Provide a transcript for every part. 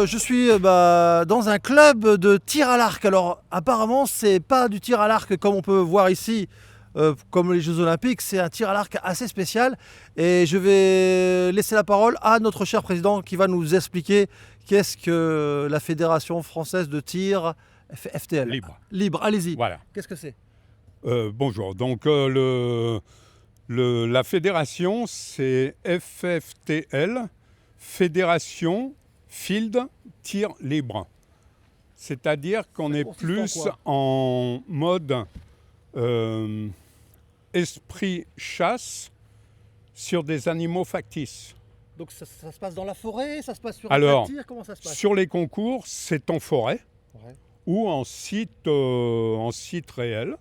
je suis dans un club de tir à l'arc. Alors apparemment c'est pas du tir à l'arc comme on peut voir ici, comme les Jeux Olympiques, c'est un tir à l'arc assez spécial. Et je vais laisser la parole à notre cher président qui va nous expliquer qu'est-ce que la Fédération française de tir FTL. Libre, allez-y. Voilà. Qu'est-ce que c'est? Bonjour. Donc la fédération, c'est FFTL, Fédération Field Tir Libre. C'est-à-dire qu'on est plus en mode esprit chasse sur des animaux factices. Donc ça se passe dans la forêt, ça se passe sur un tir, comment ça se passe? Sur les concours, c'est en forêt ou en site réel.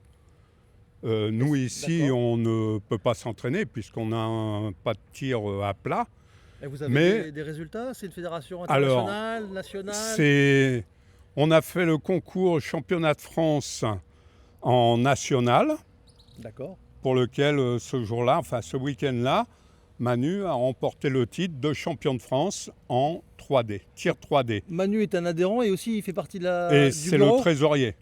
Nous ici, on ne peut pas s'entraîner puisqu'on n'a pas de tir à plat. Et vous avez des résultats? C'est une fédération internationale, nationale? On a fait le concours championnat de France en national. D'accord. Pour lequel ce week-end-là, Manu a remporté le titre de champion de France en 3D, tir 3D. Manu est un adhérent et aussi il fait partie de du bureau. Et c'est le trésorier.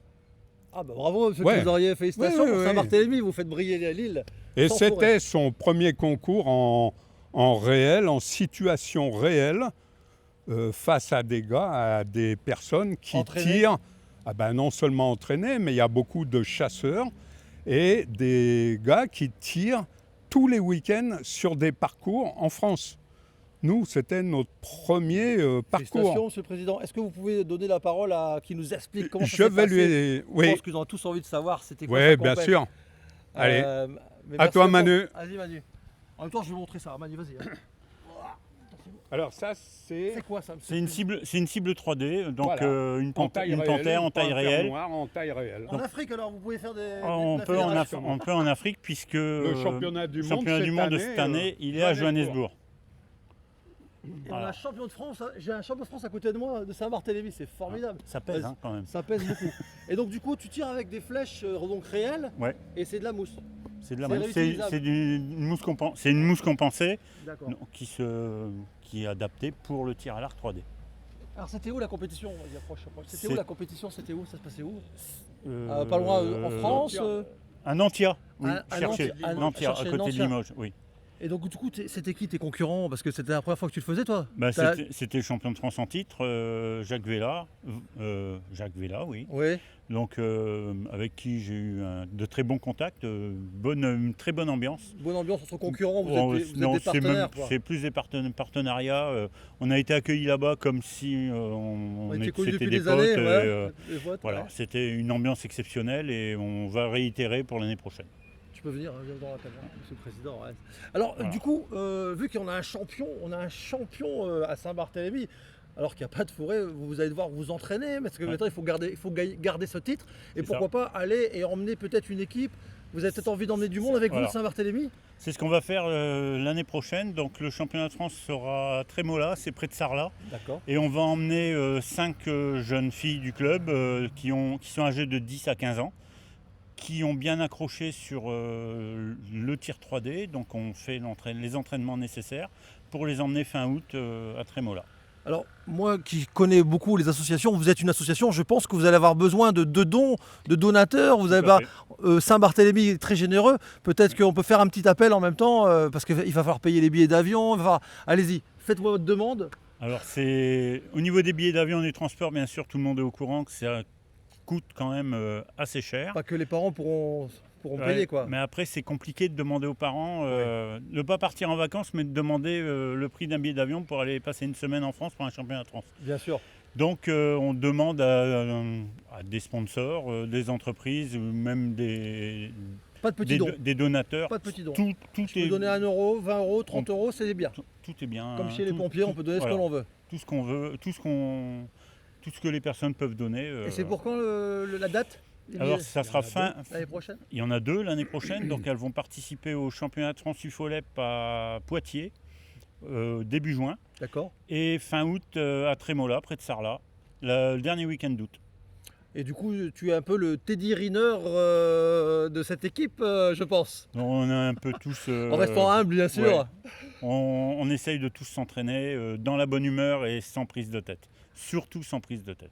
Ah bah bravo, monsieur le trésorier, félicitations pour Saint-Barthélemy, vous faites briller l'île. Et c'était son premier concours en réel, en situation réelle, face à des gars, à des personnes qui tirent, non seulement entraînés, mais il y a beaucoup de chasseurs et des gars qui tirent tous les week-ends sur des parcours en France. Nous, c'était notre premier parcours. Félicitations, monsieur le président. Est-ce que vous pouvez donner la parole à qui nous explique comment ça s'est passé? Je pense qu'ils ont tous envie de savoir c'était quoi sa compète. Bien sûr. Allez, à toi Manu. Vas-y Manu. En même temps, je vais montrer ça. Manu, vas-y. Alors ça, c'est quoi ça? C'est une cible 3D, donc voilà. Une panthère en taille réelle. Noire en taille réelle. En Afrique alors, vous pouvez faire on peut en Afrique puisque le championnat du monde de cette année, il est à Johannesburg. Et on a un champion de France, j'ai un champion de France à côté de moi de Saint-Barthélemy, c'est formidable. Ça pèse quand même. Ça pèse beaucoup. Et donc du coup tu tires avec des flèches donc réelles et c'est de la mousse. C'est de la mousse. C'est une mousse compensée qui est adaptée pour le tir à l'arc 3D. Alors c'était où la compétition? C'était où la compétition? C'était où? Ça se passait où? Pas loin en France? À Nantia. Oui, à Nantia, à côté de Limoges, oui. Et donc du coup, c'était qui tes concurrents? Parce que c'était la première fois que tu le faisais, toi? C'était le champion de France en titre, Jacques Vella. Oui. Donc avec qui j'ai eu de très bons contacts, une très bonne ambiance. Bonne ambiance entre concurrents, vous êtes des partenaires? C'est plus des partenariats. On a été accueillis là-bas comme si c'était des potes. Voilà, c'était une ambiance exceptionnelle et on va réitérer pour l'année prochaine. Tu peux venir dans la caméra, monsieur le président. Ouais. Alors, du coup, vu qu'on a un champion, à Saint-Barthélemy, alors qu'il n'y a pas de forêt, vous allez devoir vous entraîner, parce que maintenant, il faut garder ce titre. Et pourquoi pas aller et emmener peut-être une équipe. Vous avez peut-être envie d'emmener du monde avec vous de Saint-Barthélemy? C'est ce qu'on va faire l'année prochaine. Donc, le championnat de France sera à Trémola, c'est près de Sarlat. D'accord. Et on va emmener 5 jeunes filles du club qui sont âgées de 10 à 15 ans. Qui ont bien accroché sur le tir 3D, donc on fait les entraînements nécessaires pour les emmener fin août à Trémola. Alors moi qui connais beaucoup les associations, vous êtes une association, je pense que vous allez avoir besoin de dons, de donateurs, vous avez Saint-Barthélemy est très généreux, peut-être qu'on peut faire un petit appel en même temps, parce qu'il va falloir payer les billets d'avion, allez-y, faites-moi votre demande. Alors au niveau des billets d'avion et des transports, bien sûr tout le monde est au courant que ça coûte quand même assez cher. Pas que les parents pourront payer quoi. Mais après c'est compliqué de demander aux parents de ne pas partir en vacances mais de demander le prix d'un billet d'avion pour aller passer une semaine en France pour un championnat de France. Bien sûr. Donc on demande à des sponsors, des entreprises ou même des donateurs. Pas de petits dons. Tout je peux donner 1 €, 20 €, 30 €, c'est bien. Tout est bien. Comme chez les pompiers, on peut donner ce que l'on veut. Tout ce qu'on veut, tout ce que les personnes peuvent donner. Et c'est pour quand la date? Alors ça sera l'année prochaine. Il y en a 2 l'année prochaine, donc elles vont participer au championnat de France UFOLEP à Poitiers, début juin. D'accord. Et fin août à Trémola, près de Sarlat, le dernier week-end d'août. Et du coup, tu es un peu le Teddy Riner de cette équipe, je pense. On est un peu tous... en restant humble, bien sûr. Ouais. On essaye de tous s'entraîner dans la bonne humeur et sans prise de tête. surtout sans prise de tête.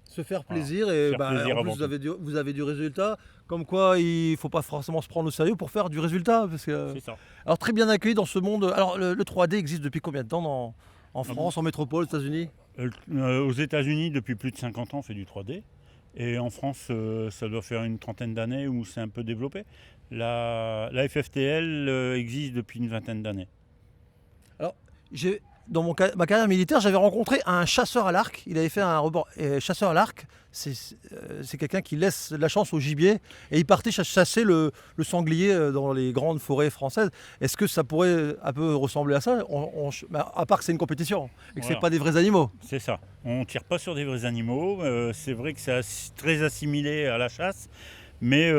Se faire plaisir et Faire plaisir en plus vous avez du résultat. Comme quoi il ne faut pas forcément se prendre au sérieux pour faire du résultat. Parce que, C'est ça. alors très bien accueilli dans ce monde. Alors le 3D existe depuis combien de temps en France, en métropole, aux États-Unis? Aux États-Unis, depuis plus de 50 ans, on fait du 3D. Et en France, ça doit faire une trentaine d'années où c'est un peu développé. La FFTL existe depuis une vingtaine d'années. Alors, dans ma carrière militaire, j'avais rencontré un chasseur à l'arc. Il avait fait un rebord. Et chasseur à l'arc, c'est quelqu'un qui laisse de la chance au gibier. Et il partait chasser le sanglier dans les grandes forêts françaises. Est-ce que ça pourrait un peu ressembler à ça, à part que c'est une compétition et que ce n'est pas des vrais animaux? C'est ça. On ne tire pas sur des vrais animaux. C'est vrai que c'est très assimilé à la chasse. Mais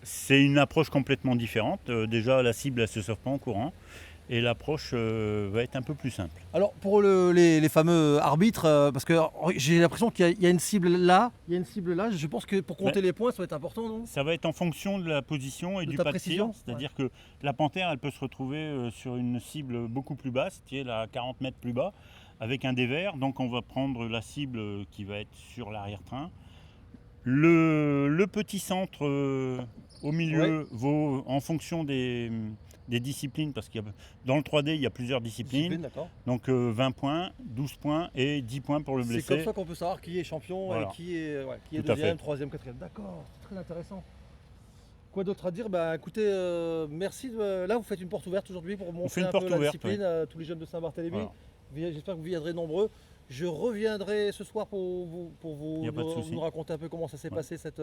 c'est une approche complètement différente. Déjà, la cible, elle ne se sort pas en courant. Et l'approche va être un peu plus simple. Alors pour les fameux arbitres, parce que j'ai l'impression qu'il y a une cible là, je pense que pour compter les points, ça va être important, non? Ça va être en fonction de la position et du pas de tir. C'est-à-dire que la panthère, elle peut se retrouver sur une cible beaucoup plus basse, qui est à 40 mètres plus bas, avec un dévers. Donc on va prendre la cible qui va être sur l'arrière-train. Le petit centre au milieu vaut en fonction des disciplines, parce que dans le 3D, il y a plusieurs disciplines. Donc 20 points, 12 points et 10 points pour le blessé. C'est comme ça qu'on peut savoir qui est champion et qui est deuxième, troisième, quatrième. D'accord, c'est très intéressant. Quoi d'autre à dire? Écoutez, merci. Là, vous faites une porte ouverte aujourd'hui pour montrer un peu la discipline à tous les jeunes de Saint-Barthélemy. Voilà. J'espère que vous viendrez nombreux. Je reviendrai ce soir pour nous raconter un peu comment ça s'est passé cette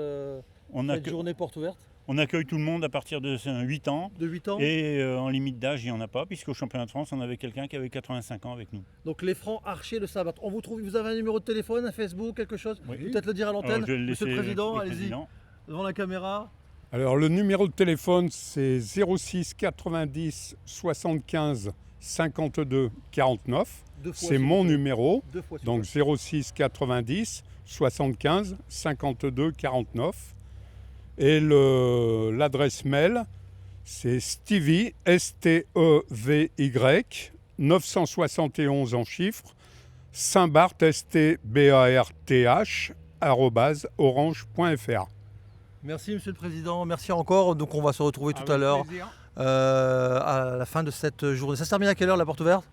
journée porte ouverte. On accueille tout le monde à partir de 8 ans. De 8 ans. Et en limite d'âge, il n'y en a pas, puisqu'au championnat de France, on avait quelqu'un qui avait 85 ans avec nous. Donc les francs archers de Saint-Barth. On vous trouve, vous avez un numéro de téléphone, un Facebook, quelque chose? Peut-être le dire à l'antenne. Monsieur le Président, allez-y, devant la caméra. Alors le numéro de téléphone, c'est 06 90 75 52 49. C'est mon numéro, donc 06 90 75 52 49. Et l'adresse mail, c'est Stevy, STEVY, 971 en chiffres, Saint-Barth, STBARTH, @orange.fr. Merci Monsieur le Président, merci encore. Donc on va se retrouver tout à l'heure à la fin de cette journée. Ça se termine à quelle heure la porte ouverte?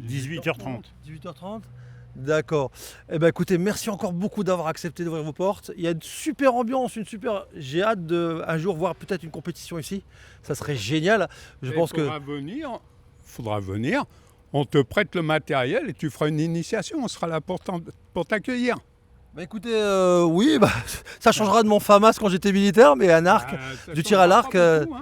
18h30. 18h30. D'accord. Eh ben écoutez, merci encore beaucoup d'avoir accepté d'ouvrir vos portes. Il y a une super ambiance, j'ai hâte de un jour voir peut-être une compétition ici. Ça serait génial. Il faudra venir. On te prête le matériel et tu feras une initiation. On sera là pour t'accueillir. Écoutez, oui, ça changera de mon FAMAS quand j'étais militaire, mais un arc, du tir à l'arc,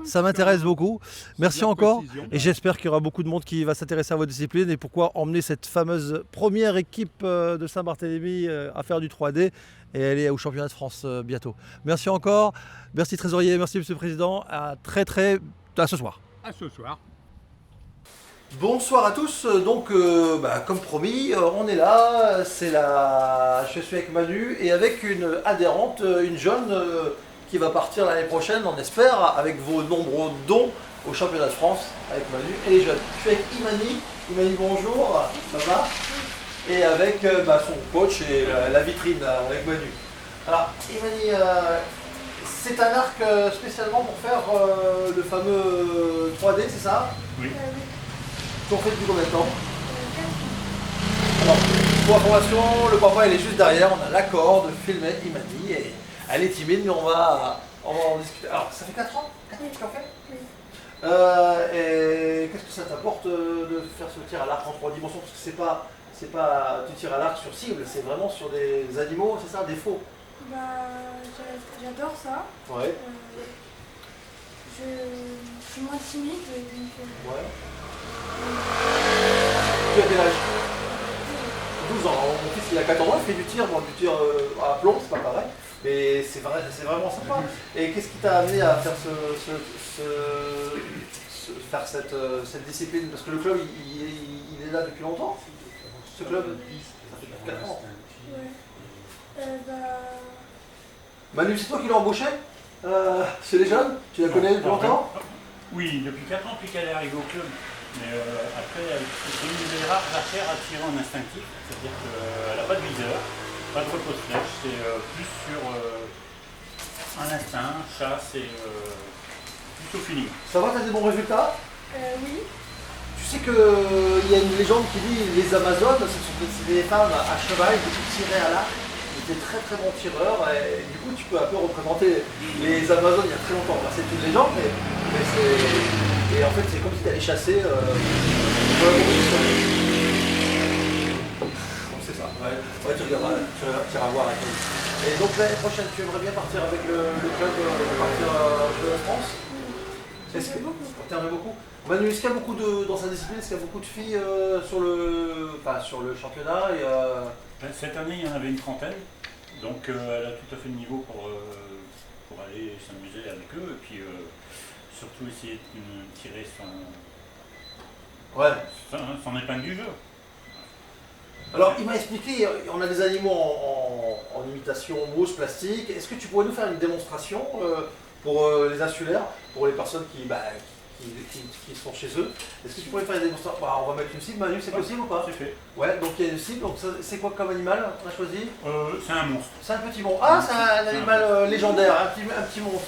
ça m'intéresse beaucoup. Merci encore. Et j'espère qu'il y aura beaucoup de monde qui va s'intéresser à votre discipline et pourquoi emmener cette fameuse première équipe de Saint-Barthélemy à faire du 3D et aller au championnat de France bientôt. Merci encore. Merci Trésorier, merci Monsieur le Président. À ce soir. À ce soir. Bonsoir à tous, donc comme promis, on est là, je suis avec Manu et avec une adhérente, une jeune qui va partir l'année prochaine, on espère, avec vos nombreux dons au championnat de France, avec Manu et les jeunes. Je suis avec Imani, bonjour, ça va? Et avec son coach et la vitrine avec Manu. Alors Imani, c'est un arc spécialement pour faire le fameux 3D, c'est ça? Oui. On fait depuis combien de temps? Alors, pour information, le papa il est juste derrière, on a l'accord de filmer Imani et elle est timide mais on va en discuter. Alors, ça fait 4 ans? 4 ans que tu en fais? Oui. Et qu'est-ce que ça t'apporte de faire ce tir à l'arc en 3 dimensions? Parce que c'est pas tu tires à l'arc sur cible, c'est vraiment sur des animaux, c'est ça, des faux? J'adore ça. Ouais. Je suis moins timide. Ouais. Tu as quel âge? 12 ans. Mon fils il a 14 ans, il fait du tir, du tir à plomb, c'est pas pareil. Mais c'est vraiment sympa. Et qu'est-ce qui t'a amené à faire faire cette discipline? Parce que le club il est là depuis longtemps. Ce club, ça fait 4 ans. Ouais. Manu, c'est toi qui l'as embauché chez les jeunes? Tu la connais depuis longtemps? Oui, depuis 4 ans, depuis qu'elle est arrivée au club. Mais après, c'est une des rares archères à tirer en instinctif, c'est-à-dire qu'elle n'a pas de viseur, pas de repose flèche, c'est plus sur un instinct, chasse et plutôt feeling. Ça va, t'as des bons résultats? Oui. Tu sais qu'il y a une légende qui dit les Amazones, c'est des femmes à cheval qui tiraient à l'arc. Ils étaient très très bons tireurs et du coup tu peux un peu représenter les Amazones il y a très longtemps. Alors, c'est une légende mais c'est... Et en fait c'est comme si tu allais chasser pour la compétition. Donc c'est ça, ouais tu regarderas, tu iras voir avec lui. Et donc l'année prochaine tu aimerais bien partir avec le club, partir de la France? Est-ce que t'aimerais beaucoup? Manu, est-ce qu'il y a beaucoup dans sa discipline, est-ce qu'il y a beaucoup de filles sur le championnat Cette année, il y en avait une trentaine, donc elle a tout à fait le niveau pour aller s'amuser avec eux, et puis surtout essayer de tirer son épingle du jeu. Alors, il m'a expliqué, on a des animaux en imitation mousse, plastique. Est-ce que tu pourrais nous faire une démonstration pour les insulaires, pour les personnes qui sont chez eux? Est-ce que tu pourrais faire une démonstration? On va mettre une cible, Manu, c'est possible ou pas? C'est fait. Ouais, donc il y a une cible. Donc c'est quoi comme animal on a choisi? C'est un monstre. C'est un petit monstre. Ah, c'est un animal légendaire, un petit monstre.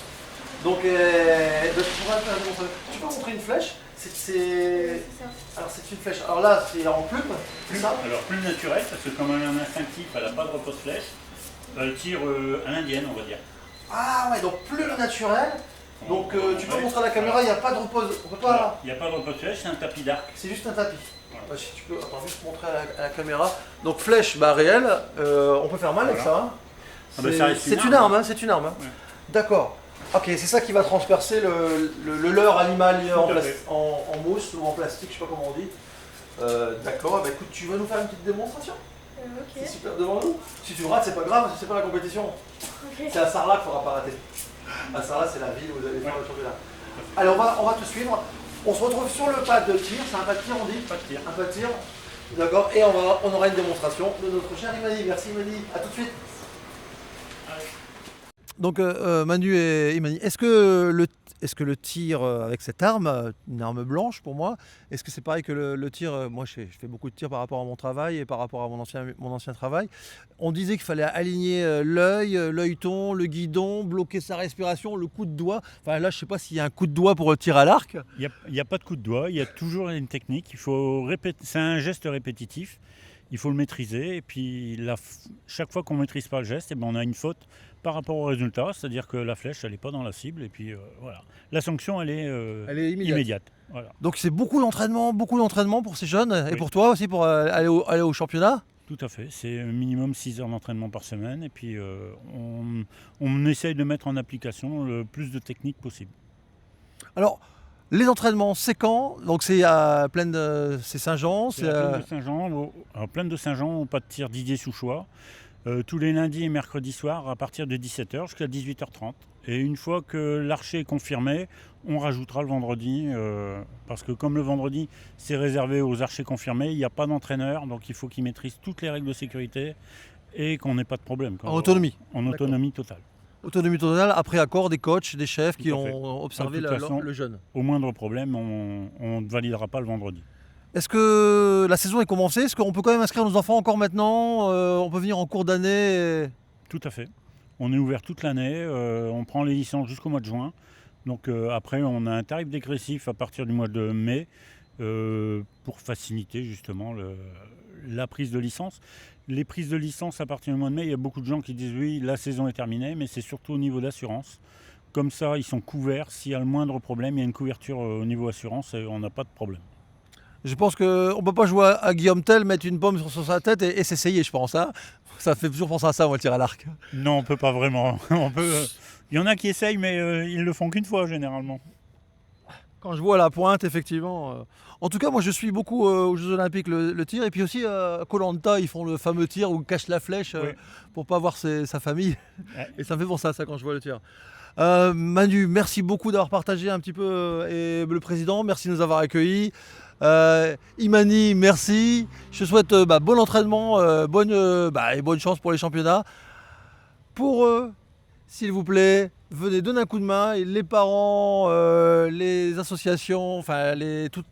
Donc, tu pourrais faire une démonstration. Tu peux montrer une flèche? C'est ça. Alors c'est une flèche. Alors là, c'est en plume, c'est ça? Alors plume naturelle, parce que comme elle est en instinctif, elle n'a pas de repose flèche, elle tire à l'indienne, on va dire. Ah ouais, donc plume naturelle. Donc tu peux montrer à la caméra, il n'y a pas de repose. On peut pas. Il n'y a pas de repose flèche, c'est un tapis d'arc. C'est juste un tapis. Voilà. Si tu peux, attends, juste montrer à la caméra. Donc flèche, réelle. On peut faire mal avec ça. Hein. C'est une arme, hein, c'est une arme. Hein. Ouais. D'accord. Ok, c'est ça qui va transpercer le leurre animal en mousse ou en plastique, je sais pas comment on dit. D'accord, bah écoute, tu vas nous faire une petite démonstration? Ok. C'est super, devant nous. Si tu rates, c'est pas grave, c'est pas la compétition. Ok. C'est à Sarlat qu'il ne faudra pas rater. À Sarlat, c'est la ville où vous allez faire le championnat. Allez, on va te suivre. On se retrouve sur le pas de tir, c'est un pas de tir, on dit? Pas de tir. Un pas de tir. D'accord, et on aura une démonstration de notre cher Imani. Merci Imani, à tout de suite. Donc Manu et Imani, est-ce que le tir avec cette arme, une arme blanche pour moi, est-ce que c'est pareil que le tir, moi je fais beaucoup de tirs par rapport à mon travail et par rapport à mon ancien travail. On disait qu'il fallait aligner l'œilleton, le guidon, bloquer sa respiration, le coup de doigt. Enfin là je sais pas s'il y a un coup de doigt pour le tir à l'arc. Il n'y a pas de coup de doigt, il y a toujours une technique, c'est un geste répétitif. Il faut le maîtriser et puis chaque fois qu'on ne maîtrise pas le geste, on a une faute par rapport au résultat, c'est-à-dire que la flèche elle n'est pas dans la cible et puis voilà. La sanction elle est immédiate. Voilà. Donc c'est beaucoup d'entraînement pour ces jeunes et Oui. pour toi aussi pour aller au championnat. Tout à fait, c'est minimum 6 heures d'entraînement par semaine et puis on essaye de mettre en application le plus de techniques possible. Alors les entraînements, c'est quand? Donc c'est à c'est Saint-Jean. C'est à Plaine de Saint-Jean, Plaine de Saint-Jean, pas de tir Didier Souchois. Tous les lundis et mercredis soirs à partir de 17h jusqu'à 18h30. Et une fois que l'archer est confirmé, on rajoutera le vendredi, parce que comme le vendredi c'est réservé aux archers confirmés, il n'y a pas d'entraîneur, donc il faut qu'ils maîtrisent toutes les règles de sécurité et qu'on n'ait pas de problème. En autonomie. En autonomie totale. Autonomie totale, après accord des coachs, des chefs qui Tout à fait. ont observé De toute façon, le jeune. Au moindre problème, on ne validera pas le vendredi. Est-ce que la saison est commencée? Est-ce qu'on peut quand même inscrire nos enfants encore maintenant? On peut venir en cours d'année Tout à fait. On est ouvert toute l'année, on prend les licences jusqu'au mois de juin. Donc après, on a un tarif dégressif à partir du mois de mai pour faciliter justement la prise de licence. Les prises de licence à partir du mois de mai, il y a beaucoup de gens qui disent oui, la saison est terminée, mais c'est surtout au niveau d'assurance. Comme ça, ils sont couverts. S'il y a le moindre problème, il y a une couverture au niveau assurance et on n'a pas de problème. Je pense qu'on ne peut pas jouer à Guillaume Tell, mettre une pomme sur sa tête et s'essayer, je pense. Hein. Ça fait toujours penser à ça, moi, le tir à l'arc. Non, on ne peut pas vraiment. Il y en a qui essayent, mais ils ne le font qu'une fois, généralement. Quand je vois la pointe, effectivement. En tout cas, moi, je suis beaucoup aux Jeux Olympiques le tir. Et puis aussi, à Koh Lanta, ils font le fameux tir où ils cachent la flèche Oui. pour ne pas voir sa famille. Ouais. Et ça me fait penser à ça quand je vois le tir. Manu, merci beaucoup d'avoir partagé un petit peu. Et le président, merci de nous avoir accueillis. Imani, merci. Je te souhaite bon entraînement et bonne chance pour les championnats. Pour eux, s'il vous plaît, venez donner un coup de main. Et les parents, les associations, enfin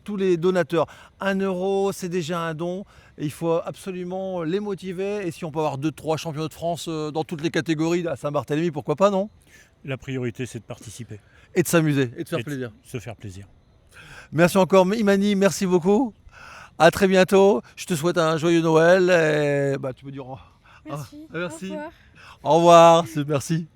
tous les donateurs. 1 euro, c'est déjà un don. Et il faut absolument les motiver. Et si on peut avoir 2-3 champions de France dans toutes les catégories à Saint-Barthélemy, pourquoi pas, non? La priorité, c'est de participer. Et de s'amuser et de faire Et de plaisir. Se faire plaisir. Merci encore, Imani, merci beaucoup. À très bientôt. Je te souhaite un joyeux Noël. Et tu peux dire au revoir. Merci. merci. Au revoir. Au revoir, merci.